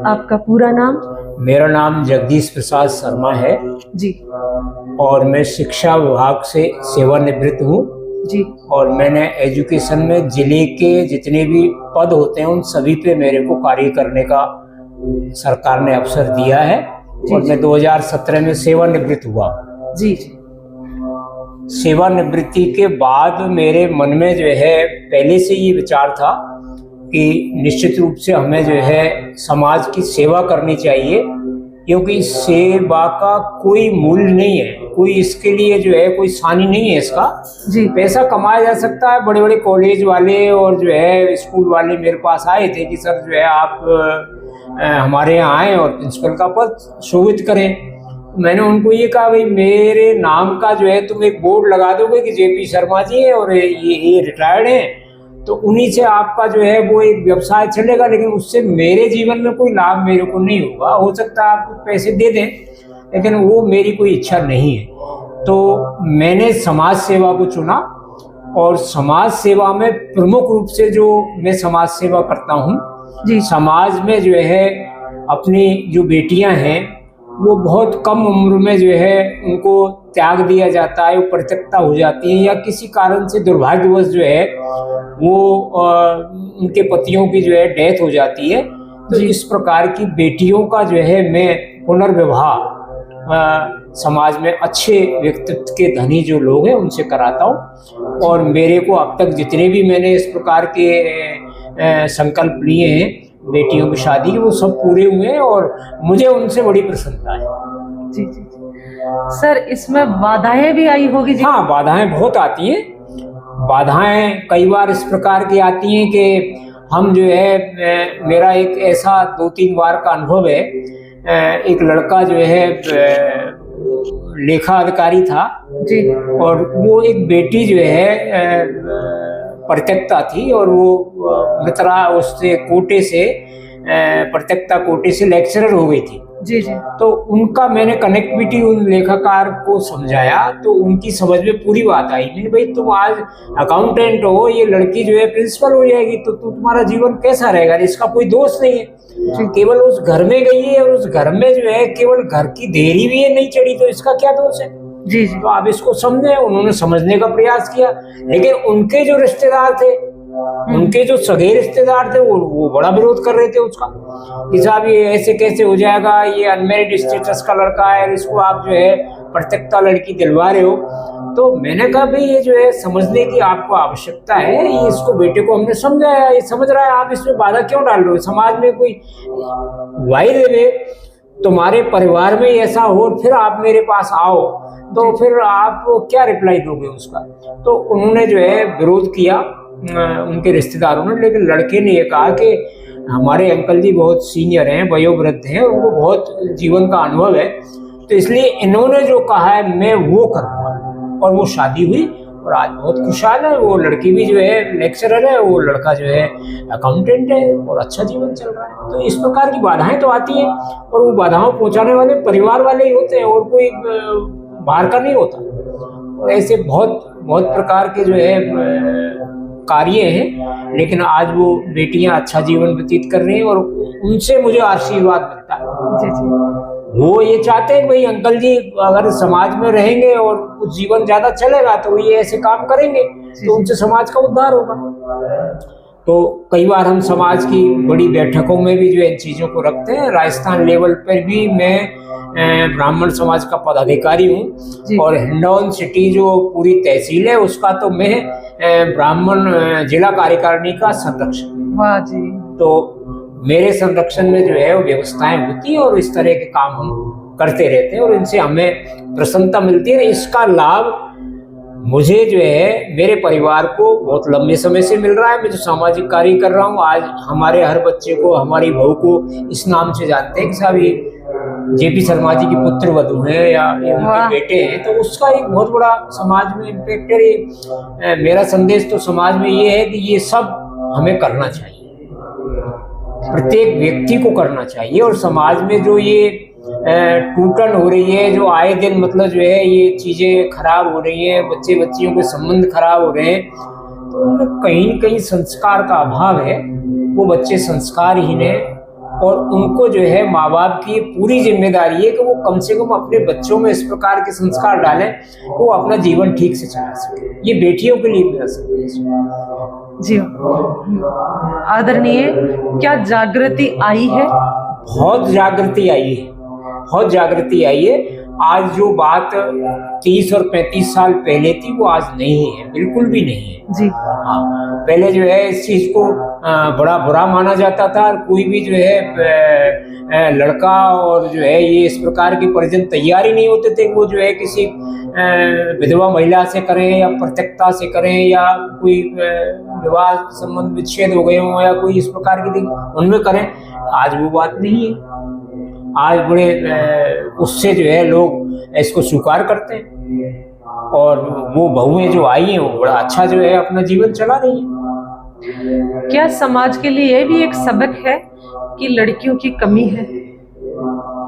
आपका पूरा नाम? मेरा नाम जगदीश प्रसाद शर्मा है जी और मैं शिक्षा विभाग से सेवानिवृत्त हूँ जी। और मैंने एजुकेशन में जिले के जितने भी पद होते हैं उन सभी पे मेरे को कार्य करने का सरकार ने अवसर दिया है और मैं 2017 में सेवानिवृत्त हुआ। जी जी। सेवानिवृत्ति के बाद मेरे मन में जो है पहले से ये विचार था कि निश्चित रूप से हमें जो है समाज की सेवा करनी चाहिए, क्योंकि सेवा का कोई मूल्य नहीं है, कोई इसके लिए जो है कोई सानी नहीं है इसका। जी। पैसा कमाया जा सकता है। बड़े बड़े कॉलेज वाले और जो है स्कूल वाले मेरे पास आए थे कि सर जो है आप हमारे यहाँ आए और प्रिंसिपल का पद शोभित करें। मैंने उनको ये कहा भाई मेरे नाम का जो है तुम एक बोर्ड लगा दोगे कि जेपी शर्मा जी है और ये रिटायर्ड हैं, तो उन्हीं से आपका जो है वो एक व्यवसाय चलेगा, लेकिन उससे मेरे जीवन में कोई लाभ मेरे को नहीं होगा। हो सकता है आप कुछ पैसे दे दें, लेकिन वो मेरी कोई इच्छा नहीं है। तो मैंने समाज सेवा को चुना और समाज सेवा में प्रमुख रूप से जो मैं समाज सेवा करता हूँ जी, समाज में जो है अपनी जो बेटियाँ हैं वो बहुत कम उम्र में जो है उनको त्याग दिया जाता है, वो परित्यक्ता हो जाती है या किसी कारण से दुर्भाग्यवश जो है वो उनके पतियों की जो है डेथ हो जाती है। तो इस प्रकार की बेटियों का जो है मैं पुनर्विवाह समाज में अच्छे व्यक्तित्व के धनी जो लोग हैं उनसे कराता हूँ और मेरे को अब तक जितने भी मैंने इस प्रकार के संकल्प लिए हैं बेटियों की शादी की वो सब पूरे हुए हैं और मुझे उनसे बड़ी प्रसन्नता है। जी जी। सर इसमें बाधाएं भी आई होगी जी? हाँ, बाधाएं बहुत आती हैं। बाधाएं कई बार इस प्रकार की आती हैं कि हम जो है मेरा एक ऐसा 2-3 बार का अनुभव है। एक लड़का जो है लेखा अधिकारी था जी और वो एक बेटी जो है परित्यक्ता थी और वो मित्रा उससे कोटे से परित्यक्ता कोटे से लेक्चरर हो गई थी। जी जी। तो उनका मैंने कनेक्टिविटी उन लेखाकार को समझाया तो उनकी समझ में पूरी बात आई। मैंने भाई तुम आज अकाउंटेंट हो, ये लड़की जो है प्रिंसिपल हो जाएगी तो तुम्हारा जीवन कैसा रहेगा? इसका कोई दोष नहीं है, केवल उस घर में गई है और उस घर में जो है केवल घर की देरी भी है नहीं चढ़ी, तो इसका क्या दोष है? जी जी। तो आप इसको समझे। उन्होंने समझने का प्रयास किया, लेकिन उनके जो रिश्तेदार थे, उनके जो सगे रिश्तेदार थे वो बड़ा विरोध कर रहे थे उसका कि साहब ये ऐसे कैसे हो जाएगा, ये अनमेरिड स्टेटस का लड़का है, इसको आप जो है परित्यक्ता लड़की दिलवा रहे हो। तो मैंने कहा भाई ये जो है समझने की आपको आवश्यकता है, ये इसको बेटे को हमने समझाया, ये समझ रहा है, आप इसमें बाधा क्यों डाल रहे हो? समाज में कोई वाई देवे, तुम्हारे परिवार में ऐसा हो फिर आप मेरे पास आओ तो फिर आप क्या रिप्लाई दोगे उसका? तो उन्होंने जो है विरोध किया उनके रिश्तेदारों ने, लेकिन लड़के ने ये कहा कि हमारे अंकल जी बहुत सीनियर हैं, वयोवृद्ध हैं और उनको बहुत जीवन का अनुभव है, तो इसलिए इन्होंने जो कहा है मैं वो करूँगा। और वो शादी हुई और आज बहुत खुशहाल है। वो लड़की भी जो है लेक्चरर है, वो लड़का जो है अकाउंटेंट है और अच्छा जीवन चल रहा है। तो इस प्रकार की बाधाएं तो आती हैं और वो बाधाओं पहुंचाने वाले परिवार वाले ही होते हैं और कोई बाहर का नहीं होता। और ऐसे बहुत बहुत प्रकार के जो है कार्य हैं, लेकिन आज वो बेटियां अच्छा जीवन व्यतीत कर रही हैं और उनसे मुझे आशीर्वाद मिलता है। जी जी। वो ये चाहते हैं भाई अंकल जी अगर समाज में रहेंगे और कुछ जीवन ज्यादा चलेगा तो ये ऐसे काम करेंगे तो उनसे समाज का उद्धार होगा। तो कई बार हम समाज की बड़ी बैठकों में भी जो इन चीजों को रखते हैं। राजस्थान लेवल पर भी मैं ब्राह्मण समाज का पदाधिकारी हूँ और हिंडौन सिटी जो पूरी तहसील है उसका तो मैं ब्राह्मण जिला कार्यकारिणी का संरक्षक। वाह जी। तो मेरे संरक्षण में जो है वो व्यवस्थाएं होती है और इस तरह के काम हम करते रहते हैं और इनसे हमें प्रसन्नता मिलती है। इसका लाभ मुझे जो है मेरे परिवार को बहुत लंबे समय से मिल रहा है। मैं जो सामाजिक कार्य कर रहा हूँ, आज हमारे हर बच्चे को, हमारी बहू को इस नाम से जानते हैं कि साहब ये जेपी शर्मा जी की पुत्र वधू है या उनके बेटे हैं, तो उसका एक बहुत बड़ा समाज में इम्पैक्ट है। मेरा संदेश तो समाज में ये है कि ये सब हमें करना चाहिए, प्रत्येक व्यक्ति को करना चाहिए। और समाज में जो ये टूटन हो रही है, जो आए दिन मतलब जो है ये चीजें खराब हो रही हैं, बच्चे बच्चियों के संबंध खराब हो रहे हैं, तो उनमें कहीं न कहीं संस्कार का अभाव है। वो बच्चे संस्कारहीन हैं, और उनको जो है माँ बाप की पूरी जिम्मेदारी है कि वो कम से कम अपने बच्चों में इस प्रकार के संस्कार डालें कि वो अपना जीवन ठीक से चला सके। ये बेटियों के लिए भी कर सकते हैं। जी आदरणीय, क्या जागृति आई है? बहुत जागृति आई है, बहुत जागृति आई है। आज जो बात 30 और 35 साल पहले थी वो आज नहीं है, बिल्कुल भी नहीं है जी। हाँ, पहले जो है इस चीज को बड़ा बुरा माना जाता था और कोई भी जो है लड़का और जो है ये इस प्रकार के परिजन तैयार ही नहीं होते थे कि वो जो है किसी विधवा महिला से करें या प्रत्यक्षता से करें या कोई विवाह संबंध विच्छेद हो गए हों या कोई इस प्रकार की चीज उनमें करें। आज वो बात नहीं है, आज बड़े उससे जो है लोग इसको स्वीकार करते हैं और वो बहुएं जो आई हैं वो बड़ा अच्छा जो है अपना जीवन चला रही है। क्या समाज के लिए ये भी एक सबक है कि लड़कियों की कमी है?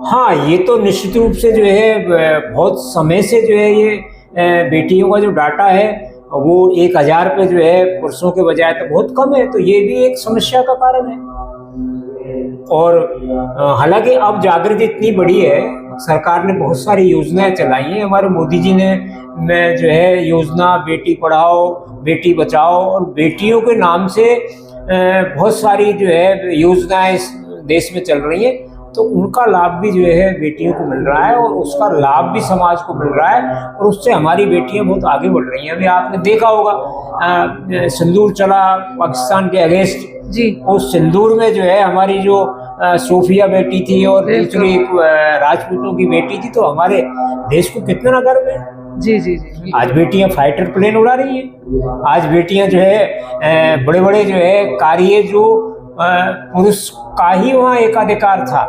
हाँ, ये तो निश्चित रूप से जो है बहुत समय से जो है ये बेटियों का जो डाटा है वो 1000 पे जो है पुरुषों के बजाय तो बहुत कम है, तो ये भी एक समस्या का कारण है। और हालांकि अब जागृति इतनी बड़ी है, सरकार ने बहुत सारी योजनाएं चलाई हैं। हमारे मोदी जी ने जो है योजना बेटी पढ़ाओ बेटी बचाओ और बेटियों के नाम से बहुत सारी जो है योजनाएं इस देश में चल रही हैं, तो उनका लाभ भी जो है बेटियों को मिल रहा है और उसका लाभ भी समाज को मिल रहा है और उससे हमारी बेटियां बहुत आगे बढ़ रही हैं। अभी आपने देखा होगा सिंदूर चला पाकिस्तान के अगेंस्ट जी, उस सिंदूर में जो है हमारी जो सोफिया बेटी थी और दूसरी एक राजपूतों की बेटी थी, तो हमारे देश को कितना गर्व है। जी जी जी। आज बेटियां फाइटर प्लेन उड़ा रही हैं, आज बेटियां जो है बड़े बड़े जो है कार्य जो पुरुष का ही वहाँ एकाधिकार था,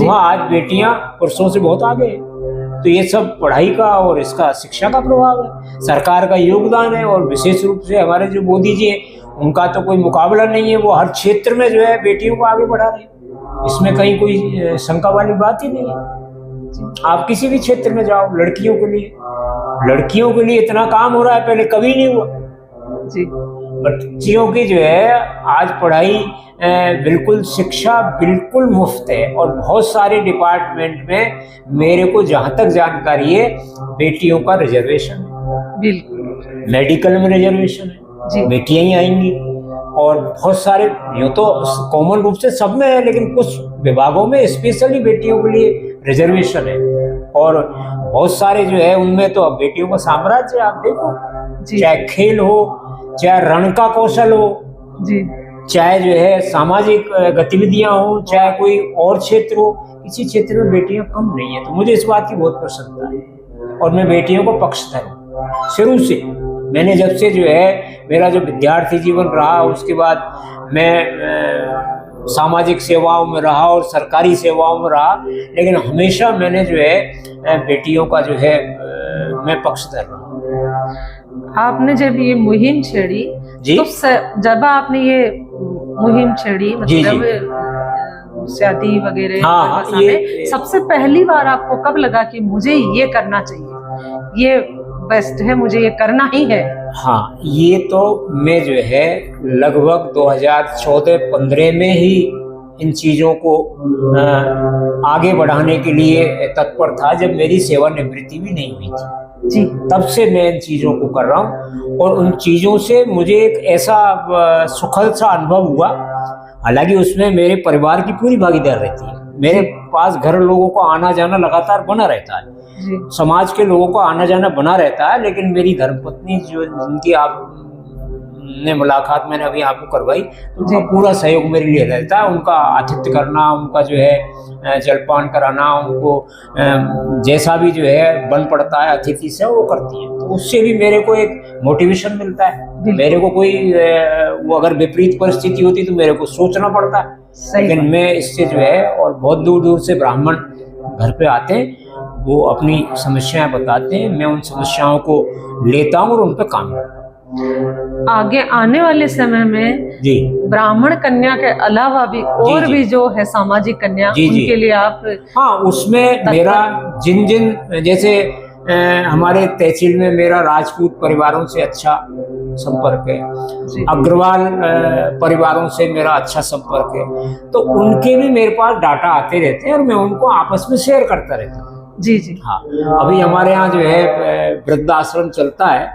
वहाँ आज बेटियां पुरुषों से बहुत आगे हैं। तो ये सब पढ़ाई का और इसका शिक्षा का प्रभाव है, सरकार का योगदान है और विशेष रूप से हमारे जो मोदी जी हैं उनका तो कोई मुकाबला नहीं है। वो हर क्षेत्र में जो है बेटियों को आगे बढ़ा रहे हैं, इसमें कहीं कोई शंका वाली बात ही नहीं है। आप किसी भी क्षेत्र में जाओ, लड़कियों के लिए इतना काम हो रहा है, पहले कभी नहीं हुआ जी। बच्चियों की जो है आज पढ़ाई बिल्कुल शिक्षा बिल्कुल मुफ्त है और बहुत सारे डिपार्टमेंट में मेरे को जहाँ तक जानकारी है बेटियों का रिजर्वेशन है, बिल्कुल मेडिकल में रिजर्वेशन है, बेटियां ही आएंगी और बहुत सारे यूँ तो कॉमन रूप से सब में है, लेकिन कुछ विभागों में स्पेशली बेटियों के लिए रिजर्वेशन है और बहुत सारे जो है उनमें तो अब बेटियों का साम्राज्य आप देखो, चाहे खेल हो, चाहे रण का कौशल हो जी, चाहे जो है सामाजिक गतिविधियां हो, चाहे कोई और क्षेत्र हो, किसी क्षेत्र में बेटियां कम नहीं है। तो मुझे इस बात की बहुत प्रसन्नता है और मैं बेटियों को पक्षधर हूँ शुरू से। मैंने जब से जो है मेरा जो विद्यार्थी जीवन रहा उसके बाद मैं सामाजिक सेवाओं में रहा और सरकारी सेवाओं में रहा, लेकिन हमेशा मैंने जो है बेटियों का जो है मैं पक्षधर रहा। आपने जब ये मुहिम छेड़ी तो जब आपने ये मुहिम छेड़ी मतलब शादी वगैरह में सबसे पहली बार आपको कब लगा कि मुझे ये करना चाहिए, ये बेस्ट है, मुझे ये करना ही है? हाँ, ये तो मैं जो है लगभग 2014-15 में ही इन चीज़ों को आगे बढ़ाने के लिए तत्पर था, जब मेरी सेवानिवृत्ति भी नहीं हुई थी जी। तब से मैं इन चीज़ों को कर रहा हूँ और उन चीज़ों से मुझे एक ऐसा सुखद सा अनुभव हुआ। हालांकि उसमें मेरे परिवार की पूरी भागीदारी रहती है, मेरे पास घर लोगों को आना जाना लगातार बना रहता है, समाज के लोगों को आना जाना बना रहता है, लेकिन मेरी धर्मपत्नी जो जिनकी आपने मुलाकात मैंने अभी आपको करवाई, तो उनका पूरा सहयोग मेरे लिए रहता है। उनका आतिथ्य करना, उनका जो है जलपान कराना, उनको जैसा भी जो है बन पड़ता है अतिथि से वो करती है, तो उससे भी मेरे को एक मोटिवेशन मिलता है। मेरे को कोई वो अगर विपरीत परिस्थिति होती तो मेरे को सोचना पड़ता है, लेकिन मैं इससे जो है, और बहुत दूर दूर से ब्राह्मण घर पे आते हैं, वो अपनी समस्याएं बताते हैं, मैं उन समस्याओं को लेता हूँ और उन पर काम करता हूँ। आगे आने वाले समय में जी ब्राह्मण कन्या के अलावा भी और भी जो है सामाजिक कन्या, उनके लिए आप? हाँ, उसमें मेरा जिन जैसे हमारे तहसील में मेरा राजपूत परिवारों से अच्छा संपर्क है, अग्रवाल परिवारों से मेरा अच्छा संपर्क है, तो उनके भी मेरे पास डाटा आते रहते हैं और मैं उनको आपस में शेयर करता रहता हूँ। जी जी। हाँ, अभी हमारे यहाँ जो है वृद्धाश्रम चलता है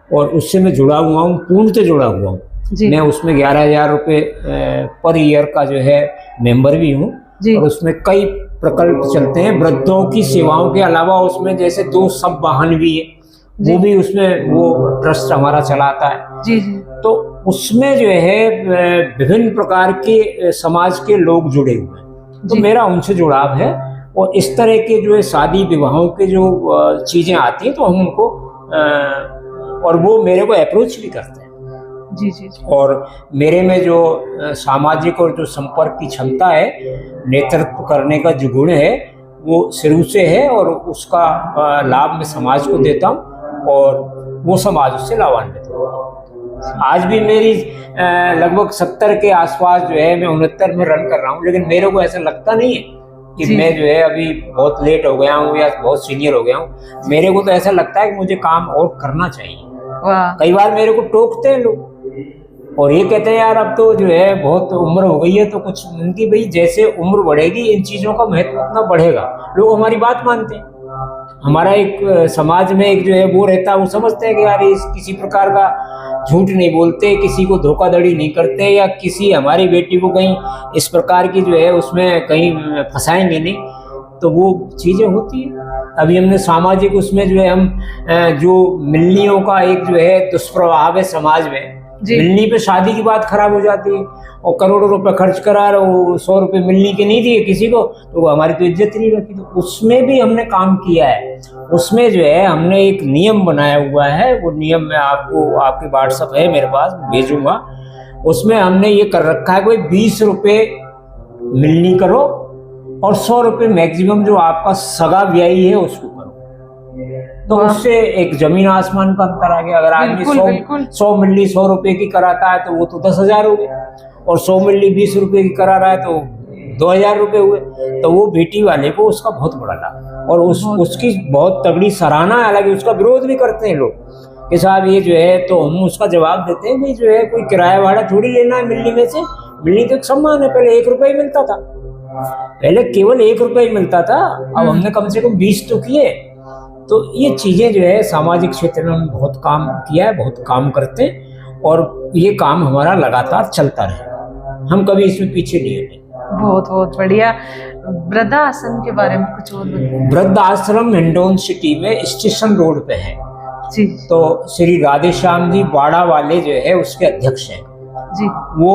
और उससे मैं जुड़ा हुआ हूँ, पूर्णतः जुड़ा हुआ हूँ। मैं उसमें 11,000 रुपये पर ईयर का जो है मेंबर भी हूँ और उसमें कई प्रकल्प चलते हैं वृद्धों की सेवाओं के अलावा। उसमें जैसे 2 सब वाहन भी है, वो भी उसमें वो ट्रस्ट हमारा चलाता है। जी जी। तो उसमें जो है विभिन्न प्रकार के समाज के लोग जुड़े हुए हैं, तो मेरा उनसे जुड़ाव है। और इस तरह के जो है शादी विवाहों के जो चीजें आती हैं तो हम उनको और वो मेरे को अप्रोच भी करते हैं। जी जी जी। और मेरे में जो सामाजिक और जो संपर्क की क्षमता है, नेतृत्व करने का जो गुण है, वो शुरू से है और उसका लाभ मैं समाज को देता हूँ और वो समाज उससे लाभान्वित होगा। आज भी मेरी लगभग 70 के आसपास जो है, मैं 69 में रन कर रहा हूँ, लेकिन मेरे को ऐसा लगता नहीं है कि मैं जो है अभी बहुत लेट हो गया हूँ या बहुत सीनियर हो गया हूँ। मेरे को तो ऐसा लगता है कि मुझे काम और करना चाहिए। कई बार मेरे को टोकते हैं लोग और ये कहते हैं यार अब तो जो है बहुत उम्र हो गई है, तो कुछ उनकी भाई जैसे उम्र बढ़ेगी इन चीज़ों का महत्व उतना बढ़ेगा। लोग हमारी बात मानते हैं। हमारा एक समाज में एक जो है वो रहता है, वो समझते हैं कि यार इस किसी प्रकार का झूठ नहीं बोलते, किसी को धोखाधड़ी नहीं करते या किसी हमारी बेटी को कहीं इस प्रकार की जो है उसमें कहीं फंसाएंगे नहीं, तो वो चीज़ें होती है। अभी हमने सामाजिक उसमें जो है हम जो मिलनियों का एक जो है दुष्प्रभाव है समाज में, मिलनी पे शादी की बात खराब हो जाती है और करोड़ों रुपए खर्च करा रहे हो, 100 रुपए मिलनी के नहीं दिए किसी को, तो वो हमारी तो इज्जत नहीं रखी। तो उसमें भी हमने काम किया है। उसमें जो है हमने एक नियम बनाया हुआ है, वो नियम मैं आपको, आपके व्हाट्सएप है मेरे पास, भेजूंगा। उसमें हमने ये कर रखा है, कोई 20 रुपए मिलनी करो और 100 रुपए मैक्सिमम जो आपका सगा व्ययी है उसको करो, तो उससे एक जमीन आसमान का अंतर आ गया। अगर आदमी 100 मिली 100 रुपए की कराता है तो वो तो 10,000 हो गए, और 100 मिली 20 रुपए की करा रहा है तो 2,000 रुपए हुए। तो वो बेटी वाले को उसका बहुत बड़ा लाभ और उसकी बहुत तगड़ी सराहना है। हालांकि उसका विरोध भी करते हैं लोग कि साहब ये जो है, तो हम उसका जवाब देते हैं भाई जो है कोई किराया भाड़ा थोड़ी लेना है मिलनी में से। मिलनी तो एक सम्मान है। पहले 1 रुपया ही मिलता था, पहले केवल 1 रुपया ही मिलता था, अब हमने कम से कम 20 तो किए। तो ये चीजें जो है सामाजिक क्षेत्र में हम बहुत काम किया है, बहुत काम करते हैं और ये काम हमारा लगातार चलता रहे, हम कभी इसमें पीछे नहीं हटे। बहुत बहुत बढ़िया। वृद्धाश्रम के बारे में कुछ और बताइए। वृद्धाश्रम हिंडौन सिटी में स्टेशन रोड पे है जी। तो श्री राधे श्याम जी बाड़ा वाले जो है उसके अध्यक्ष हैं जी। वो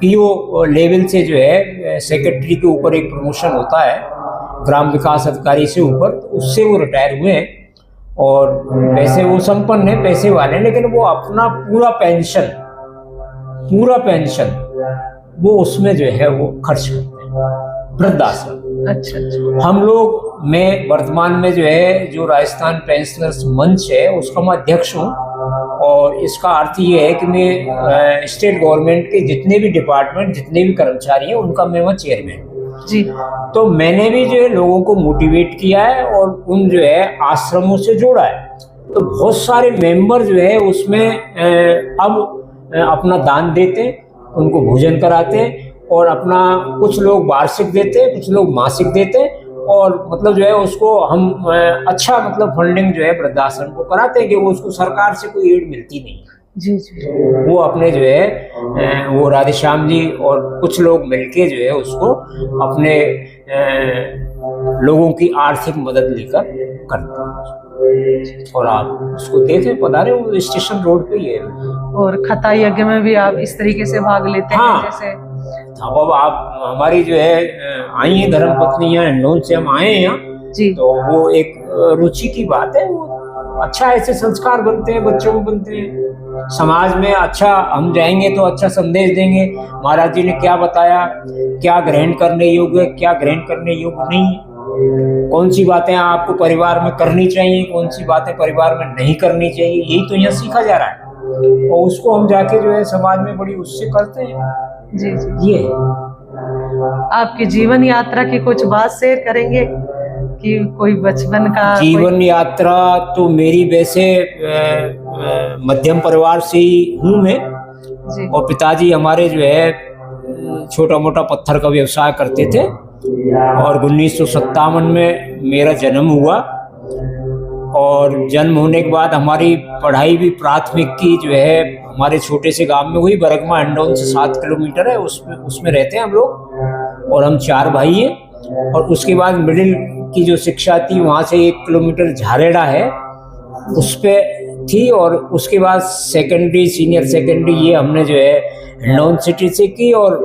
पीओ लेवल से जो है सेक्रेटरी के ऊपर एक प्रमोशन होता है ग्राम विकास अधिकारी से ऊपर, तो उससे वो रिटायर हुए हैं और वैसे वो संपन्न है, पैसे वाले हैं, लेकिन वो अपना पूरा पेंशन वो उसमें जो है वो खर्च करते हैं वृद्धाश्रम। अच्छा। हम लोग, मैं वर्तमान में जो है जो राजस्थान पेंशनर्स मंच है उसका मैं अध्यक्ष हूँ और इसका अर्थ ये है कि मैं स्टेट गवर्नमेंट के जितने भी डिपार्टमेंट, जितने भी कर्मचारी हैं उनका मैं वहाँ चेयरमैन जी। तो मैंने भी जो है लोगों को मोटिवेट किया है और उन जो है आश्रमों से जोड़ा है। तो बहुत सारे मेंबर जो है उसमें अब अपना दान देते हैं, उनको भोजन कराते हैं और अपना कुछ लोग वार्षिक देते हैं, कुछ लोग मासिक देते हैं और मतलब जो है उसको हम अच्छा मतलब फंडिंग जो है वृद्धाश्रम को कराते हैं कि वो उसको सरकार से कोई एड मिलती नहीं जी जी। वो अपने जो है वो राधे श्याम जी और कुछ लोग मिलके जो है उसको अपने लोगों की आर्थिक मदद लेकर करते हैं और आप उसको देखें, पधारे, वो स्टेशन रोड पे ही है। और खता यज्ञ में भी आप इस तरीके से भाग लेते हैं जैसे? अब आप हमारी जो है आई हैं धर्मपत्नी यहाँ हिंडौन से हम आए हैं यहाँ जी, तो वो एक रुचि की बात है। वो अच्छा ऐसे संस्कार बनते हैं, बच्चों को बनते हैं, समाज में अच्छा हम जाएंगे तो अच्छा संदेश देंगे। महाराज जी ने क्या बताया, क्या ग्रहण करने योग्य, क्या ग्रहण करने योग्य नहीं है, कौन सी बातें आपको परिवार में करनी चाहिए, कौन सी बातें परिवार में नहीं करनी चाहिए, यही तो यहाँ सीखा जा रहा है और उसको हम जाके जो है समाज में बड़ी उससे करते हैं। जी जी। ये आपकी जीवन यात्रा की कुछ बात शेयर करेंगे? कि कोई बचपन का जीवन यात्रा तो मेरी वैसे मध्यम परिवार से ही हूँ मैं जी। और पिताजी हमारे जो है छोटा मोटा पत्थर का व्यवसाय करते थे और 1957 में मेरा जन्म हुआ और जन्म होने के बाद हमारी पढ़ाई भी प्राथमिक की जो है हमारे छोटे से गांव में हुई। बरगमा हिंडौन से 7 किलोमीटर है, उसमें रहते हैं हम लोग और हम 4 भाई हैं। और उसके बाद मिडिल की जो शिक्षा थी वहाँ से 1 किलोमीटर झारेड़ा है उस पे थी और उसके बाद सेकेंडरी सीनियर सेकेंडरी ये हमने जो है हिंडौन सिटी से की और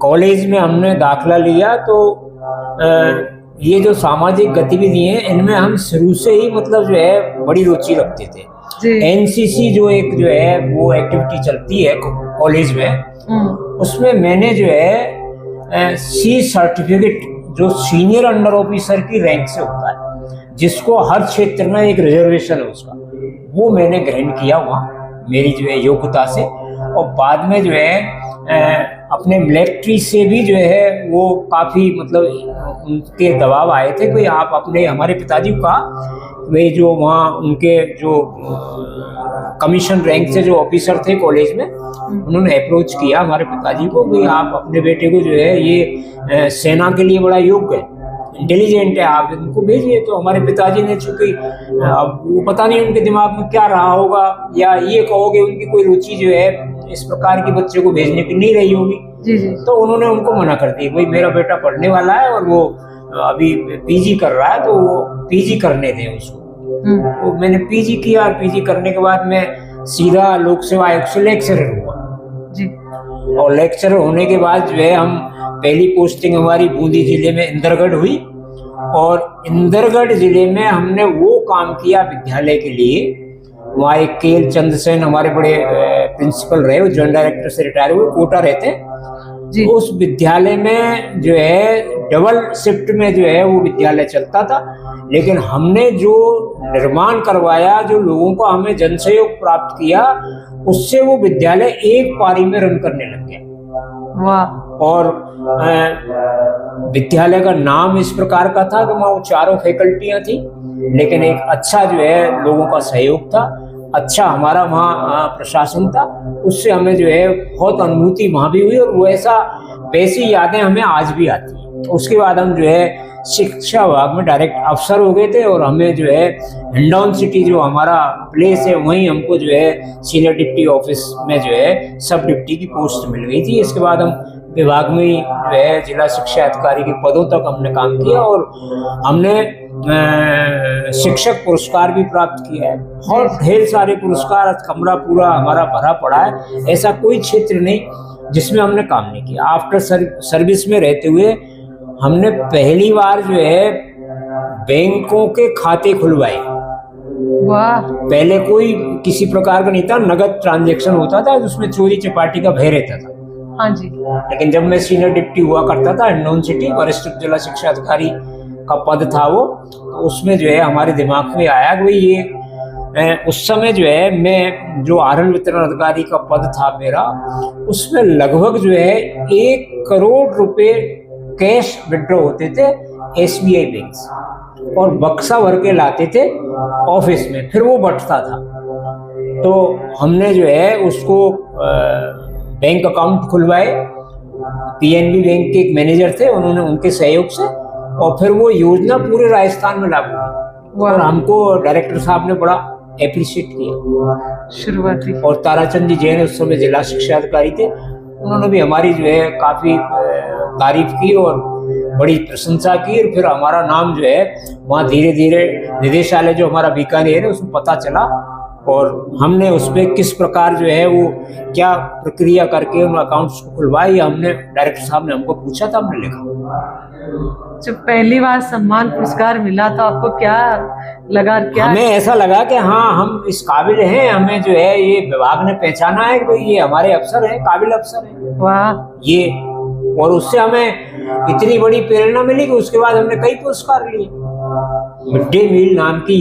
कॉलेज में हमने दाखिला लिया। तो ये जो सामाजिक गतिविधि हैं इनमें हम शुरू से ही मतलब जो है बड़ी रुचि रखते थे। एनसीसी जो एक जो है वो एक्टिविटी चलती है कॉलेज में, उसमें मैंने जो है सी सर्टिफिकेट जो सीनियर अंडर ऑफिसर की रैंक से होता है जिसको हर क्षेत्र में एक रिजर्वेशन है उसका, वो मैंने ग्रहण किया वहाँ मेरी जो है योग्यता से। और बाद में जो है अपने मिलिट्री से भी जो है वो काफ़ी मतलब उनके दबाव आए थे कि आप अपने हमारे पिताजी का वे जो वहाँ उनके जो कमीशन रैंक से जो ऑफिसर थे कॉलेज में उन्होंने अप्रोच किया हमारे पिताजी को कि आप अपने बेटे को जो है ये सेना के लिए बड़ा योग्य है, इंटेलिजेंट है, आप इनको भेजिए। तो हमारे पिताजी ने चूंकि अब वो पता नहीं उनके दिमाग में क्या रहा होगा या ये कहोगे उनकी कोई रुचि जो है इस प्रकार के बच्चे को भेजने की नहीं रही होगी जी। तो उन्होंने उनको मना कर दी, भाई मेरा बेटा पढ़ने वाला है और वो अभी पीजी कर रहा है तो वो पीजी करने दें उसको। तो मैंने पीजी किया और पीजी करने के बाद मैं सीधा लोक सेवा आयोग से लेक्चरर हुआ जी। और लेक्चरर होने के बाद जो है हम पहली पोस्टिंग हमारी बूंदी जिले में इंदरगढ़ हुई और इंदरगढ़ जिले में हमने वो काम किया विद्यालय के लिए। वहाँ एक केल चंद्रसेन हमारे बड़े प्रिंसिपल रहे, वो जॉइंट डायरेक्टर से रिटायर हुए, कोटा रहते हैं। उस विद्यालय में जो है डबल शिफ्ट में जो है वो विद्यालय चलता था, लेकिन हमने जो निर्माण करवाया, जो लोगों को हमें जनसहयोग प्राप्त किया, उससे वो विद्यालय एक पारी में रन करने लग गया। वाह। और विद्यालय का नाम इस प्रकार का था कि वहाँ वो 4 फैकल्टियाँ थी, लेकिन एक अच्छा जो है लोगों का सहयोग था, अच्छा हमारा वहाँ प्रशासन था, उससे हमें जो है बहुत अनुभूति वहाँ भी हुई और वैसी यादें हमें आज भी आती हैं। तो उसके बाद हम जो है शिक्षा विभाग में डायरेक्ट अफसर हो गए थे और हमें जो है हिंडौन सिटी जो हमारा प्लेस है वहीं हमको जो है सीनियर डिप्टी ऑफिस में जो है सब डिप्टी की पोस्ट मिल गई थी। इसके बाद हम विभाग में जो है जिला शिक्षा अधिकारी के पदों तक हमने काम किया और हमने शिक्षक पुरस्कार भी प्राप्त किया है। बहुत ढेर सारे पुरस्कार, कमरा पूरा हमारा भरा पड़ा है, ऐसा कोई क्षेत्र नहीं जिसमें हमने काम नहीं किया। आफ्टर सर्विस में रहते हुए हमने पहली बार जो है बैंकों के खाते खुलवाए। वाह। पहले कोई किसी प्रकार का नहीं था, नगद ट्रांजैक्शन होता था, उसमें चोरी चपाटी का भय रहता था। हाँ जी। लेकिन जब मैं सीनियर डिप्टी हुआ करता था हिंडौन सिटी, वरिष्ठ जिला शिक्षा अधिकारी का पद था वो, तो उसमें जो है हमारे दिमाग में आया कि भाई ये उस समय जो है मैं जो आहरण वितरण अधिकारी का पद था मेरा, उसमें लगभग जो है 1 करोड़ रुपए कैश विड्रॉ होते थे SBI बैंक से और बक्सा भर के लाते थे ऑफिस में, फिर वो बंटता था। तो हमने जो है उसको बैंक अकाउंट खुलवाए, PNB बैंक के एक मैनेजर थे, उन्होंने उनके सहयोग से, और फिर वो योजना पूरे राजस्थान में लागू हुई और हमको डायरेक्टर साहब ने बड़ा एप्रिशिएट किया शुरुआती। और ताराचंद जी जैन उस समय जिला शिक्षा अधिकारी थे, उन्होंने भी हमारी जो है काफी तारीफ की और बड़ी प्रशंसा की। और फिर हमारा नाम जो है वहाँ धीरे धीरे निदेशालय जो हमारा बीकानेर है उसमें पता चला और हमने उसमें किस प्रकार जो है वो क्या प्रक्रिया करके उन अकाउंट्स को खुलवाई, हमने डायरेक्टर साहब ने हमको पूछा था, हमने लिखा। जब पहली बार सम्मान पुरस्कार मिला तो आपको क्या लगा? क्या हमें ऐसा लगा कि हाँ हम इस काबिल हैं, हमें जो है ये विभाग ने पहचाना है कि ये हमारे अफसर हैं, काबिल अफसर हैं। वाह। ये और उससे हमें इतनी बड़ी प्रेरणा मिली कि उसके बाद हमने कई पुरस्कार लिए। मिड डे मील नाम की